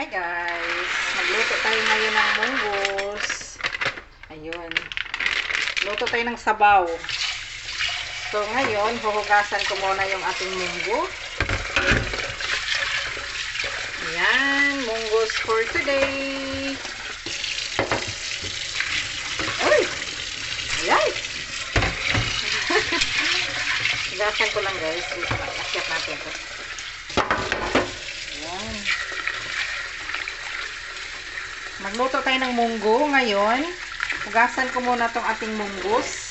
Hi guys! Magluto tayo ngayon ng munggos. Ayun. Luto tayo ng sabaw. So ngayon, huhugasan ko muna yung ating munggo. Ayan, munggos for today. Uy! Ayan! Hugasan ko lang guys. Akyat natin ito. Ayan. Magluto tayo ng munggo ngayon. Hugasan ko muna tong ating munggos.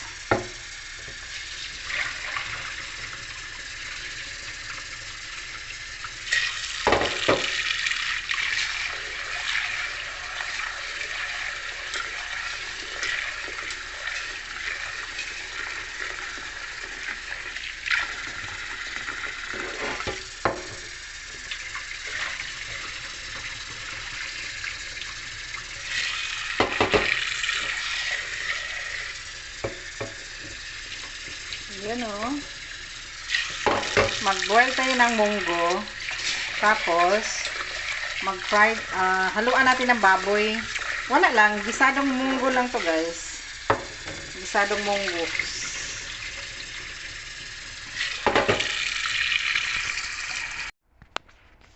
Yan o. Mag-boil tayo ng munggo. Tapos, mag-fried, haluan natin ng baboy. Wala lang, gisadong munggo lang to guys. Gisadong munggo.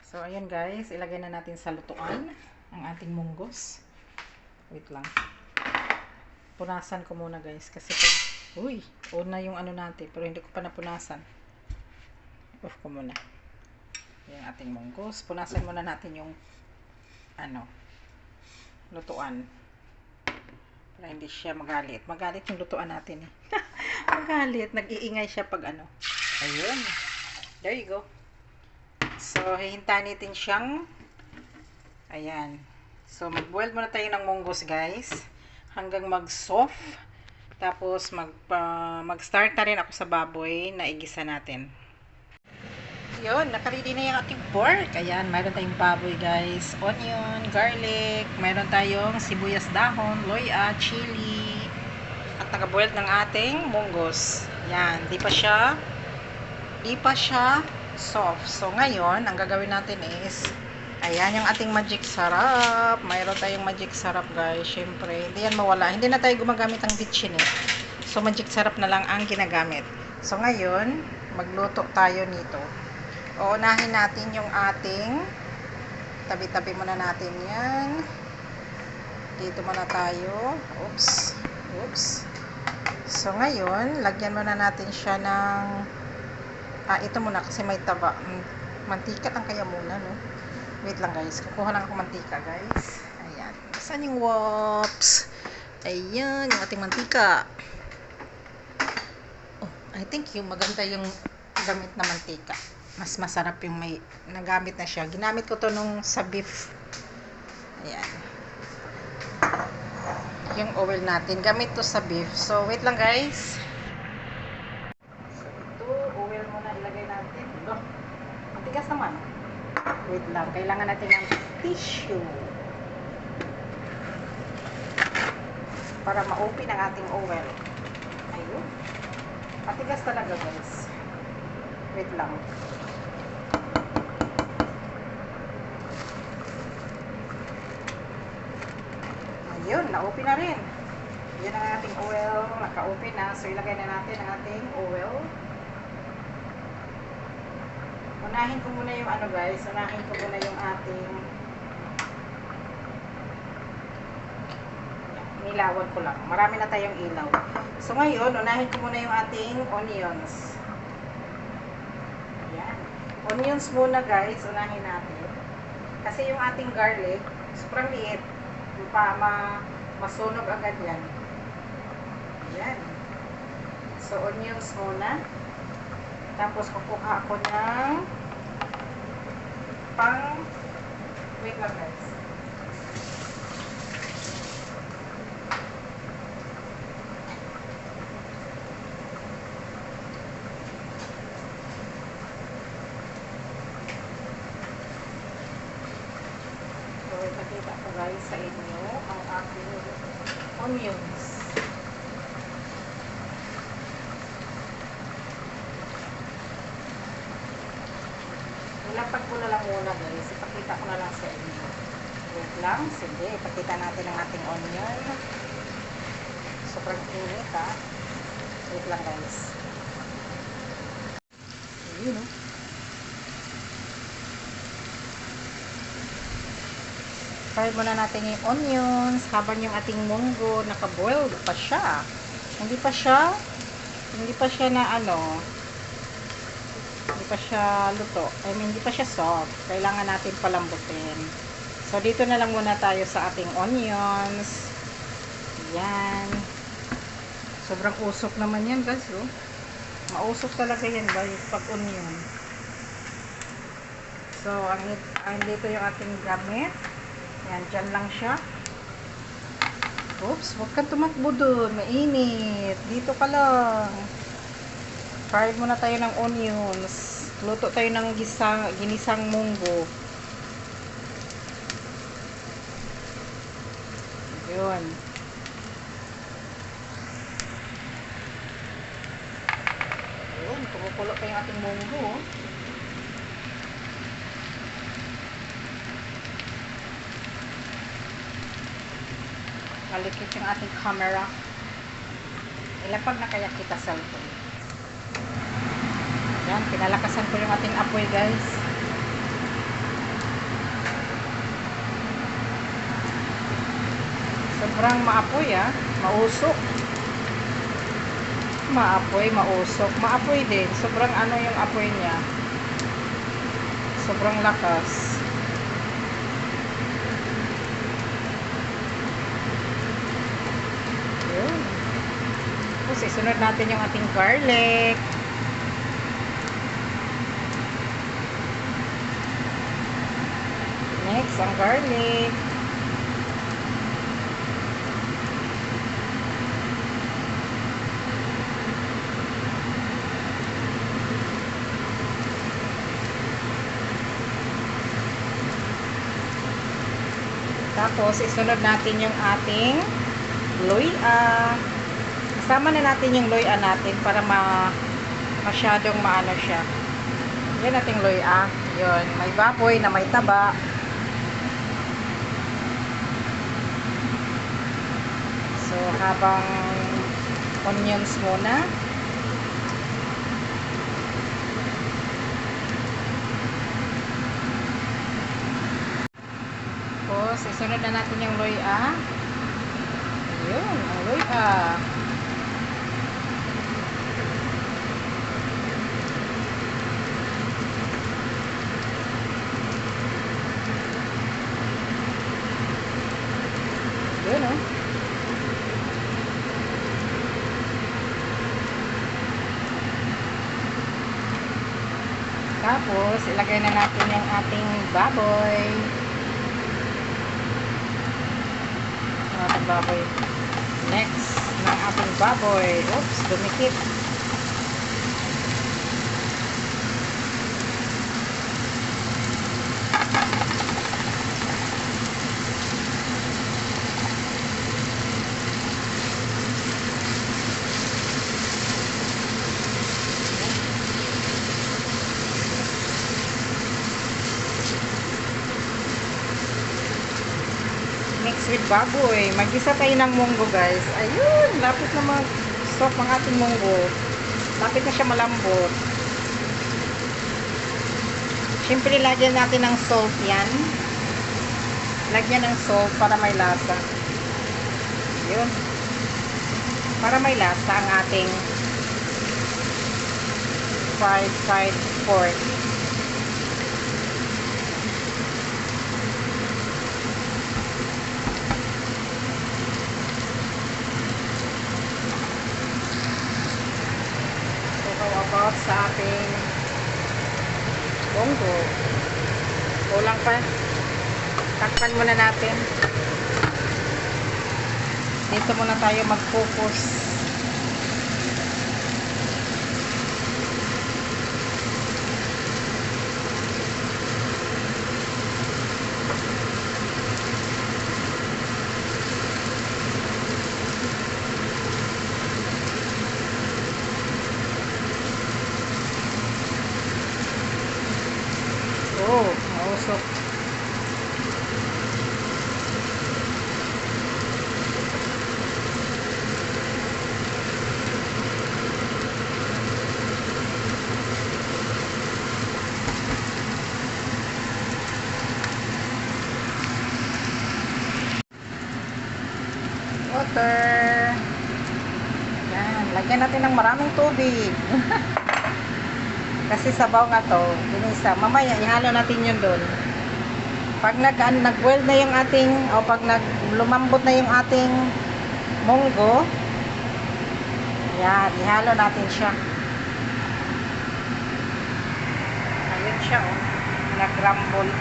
So, ayan guys, ilagay na natin sa lutuan ang ating munggos. Wait lang. Punasan ko muna guys kasi uy, on na yung ano natin pero hindi ko pa napunasan. Off ko muna. Yung ating munggos. Punasan muna natin yung ano, lutuan. Para hindi siya magalit. Magalit yung lutuan natin eh. Magalit. Nag-iingay siya pag ano. Ayun. There you go. So, hihintayin natin siyang ayan. So, mag-boil muna tayo ng munggos guys. Hanggang mag-soft. Tapos, mag-start na rin ako sa baboy na igisa natin. Yun, nakaready na yung ating pork. Ayan, mayroon tayong baboy guys. Onion, garlic, mayroon tayong sibuyas dahon, loya, chili, at naka-boiled ng ating munggos. Yan, di pa siya soft. So, ngayon, ang gagawin natin is ayan yung ating magic sarap. Mayroon tayong magic sarap guys. Syempre, hindi yan mawala. Hindi na tayo gumagamit ng bitchin eh. So, magic sarap na lang ang ginagamit. So, ngayon, magluto tayo nito. Uunahin natin yung ating tabi-tabi muna natin yan. Dito muna tayo. Oops. Oops. So, ngayon, lagyan muna natin siya ng ito muna kasi may taba. Mantika lang kaya muna, no? Wait lang guys, kukuha lang ako mantika guys. Ayan, saan yung wops? Ayan, yung ating mantika. Oh, I think yung maganda yung gamit na mantika. Mas masarap yung may nagamit na siya. Ginamit ko to nung sa beef. Ayan. Yung oil natin, gamit to sa beef. So, wait lang guys. So, ito, oil muna ilagay natin. Ito, matigas naman. Wait lang, kailangan natin ng tissue para ma-open ang ating oil. Ayun. Matigas talaga guys. Wait lang. Ayun, na-open na rin. Yan ang ating oil. Naka-open na. So, ilagay na natin ang ating oil. Unahin ko muna yung ano guys, unahin ko muna yung ating nilawan ko lang. Marami na tayong ilaw. So ngayon, unahin ko muna yung ating onions. Ayan. Onions muna guys, unahin natin. Kasi yung ating garlic, sobrang liit. Masunog agad yan. Ayan. So onions muna. Tapos, kukuha ako ng wait lang guys. So, ipakita ko guys sa inyo ang aking onions. Ilapag ko na lang muna guys. Ipakita ko na lang sa inyo. Wait lang. Sige, ipakita natin ang ating onion. Sobrang init ha. Wait lang guys. Ayun o. Fry muna natin yung onions habang yung ating munggo naka-boiled pa siya. Hindi pa siya na ano, hindi pa siya luto. I mean, hindi pa siya soft. Kailangan natin palambutin. So, dito na lang muna tayo sa ating onions. Yan. Sobrang usok naman yan, guys. Oh. Mausok talaga yan ba yung pag-onion. So, ang dito yung ating gamit. Yan, dyan lang siya. Oops, huwag kang tumakbo dun. Mainit. Dito ka lang. Fry muna tayo ng onions. Luto tayo ng ginisang munggo. Yun. Yun, kumukulo pa yung ating munggo. Malikit yung ating camera. Ilapag na kaya kita cellphone. Yan, pinalakasan ko yung ating apoy guys. Sobrang maapoy mausok. Maapoy, mausok. Maapoy din. Sobrang ano yung apoy niya. Sobrang lakas. Yun. Tapos isunod natin yung ating garlic. Next, ang garlic. Tapos, isunod natin yung ating luya. Kasama na natin yung luya natin para masyadong maano siya. Yan ating luya. Yun, may baboy na may taba. So, habang onions muna. Tapos, isunod na natin yung luya. Yun, ang luya. Yun, oh. Tapos, ilagay na natin yung ating baboy. Ating baboy. Next, ng ating baboy. Oops, dumikit. Mix with baboy. Mag-isa tayo ng munggo guys. Ayun, lapit na mag-soft ang ating munggo. Lapit na siya malambot. Siyempre, lagyan natin ng salt yan. Lagyan ng salt para may lasa. Yun. Para may lasa ang ating fried pork. About sa ating munggo. Kulang pa. Takpan muna natin. Dito muna tayo mag-focus. Oh, mausok. Water. Yan, lagyan natin ng maraming tubig. Kasi sabaw nga to, ginisa. Mamaya ihalo natin 'yun doon. Pag nag-boil na yung ating o pag lumambot na yung ating munggo, yan, ihalo natin siya. Ayun siya, oh. Nag-rumble.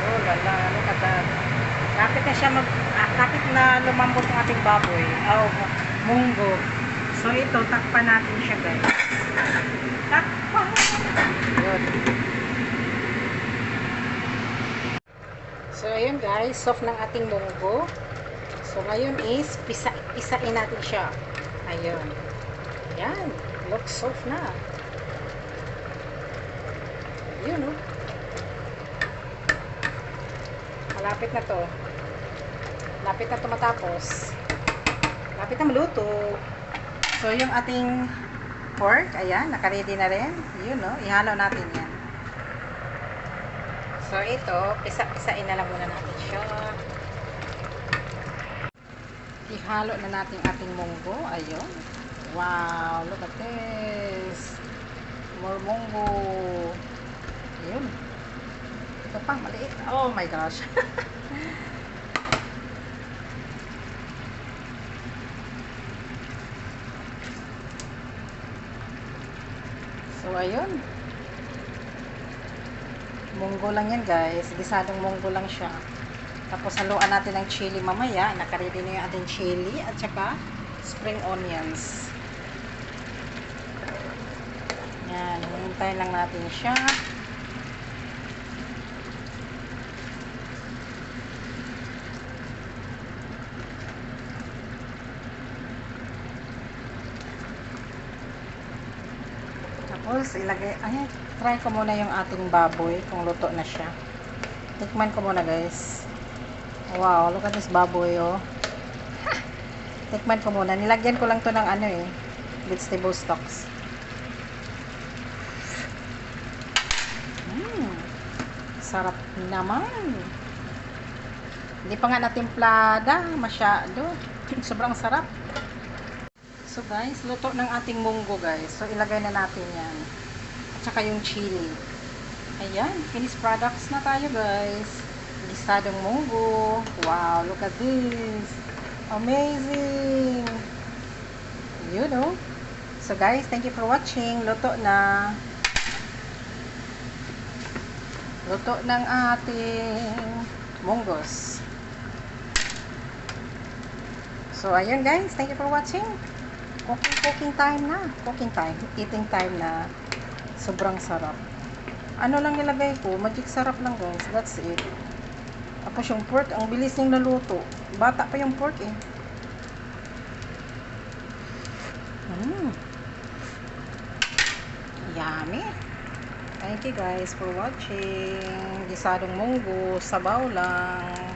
Oh, lala, look at that. Lapit na siya lapit na lumambot ang ating baboy. Oh, munggo. So, ito, takpan natin siya, guys. Takpan! Yun. So, ayun, guys. Soft ng ating munggo. So, ngayon is, pisain natin siya. Ayun. Yan. Looks soft na. Yun, oh. Malapit na to. Malapit na to matapos. Malapit na maluto. So, yung ating pork, ayan, naka-ready na rin. Yun, no? Ihalo natin yan. So, ito, pisa-pisain na lang muna natin siya. Ihalo na natin ating munggo. Ayun. Wow, look at this. More munggo. Ayun. Ito pa, maliit. Oh my gosh. So, ayun. Munggo lang yan, guys. Gisadong munggo lang siya. Tapos, haluan natin ng chili mamaya. Nakaready na yung ating chili at saka spring onions. Yan. Hintayin lang natin siya. Tapos, ilagay, ay, try ko muna yung ating baboy kung luto na siya. Tikman ko muna, guys. Wow, look at this baboy, oh. Tikman ko muna. Nilagyan ko lang to ng ano eh, vegetable stocks. Sarap naman. Hindi pa nga natimplada masyado. Sobrang sarap. So guys, luto ng ating munggo, guys. So ilagay na natin yan. At saka yung chili. Ayan, finished products na tayo, guys. Gisadong munggo. Wow, look at this. Amazing. You know. So guys, thank you for watching. Luto na. Luto ng ating munggos. So ayun, guys, thank you for watching. Cooking time na. Cooking time. Eating time na. Sobrang sarap. Ano lang nilagay ko? Magic sarap lang, guys. That's it. Tapos yung pork, ang bilis niyang naluto. Bata pa yung pork eh. Yummy. Thank you guys for watching. Gisadong munggo. Sabaw lang.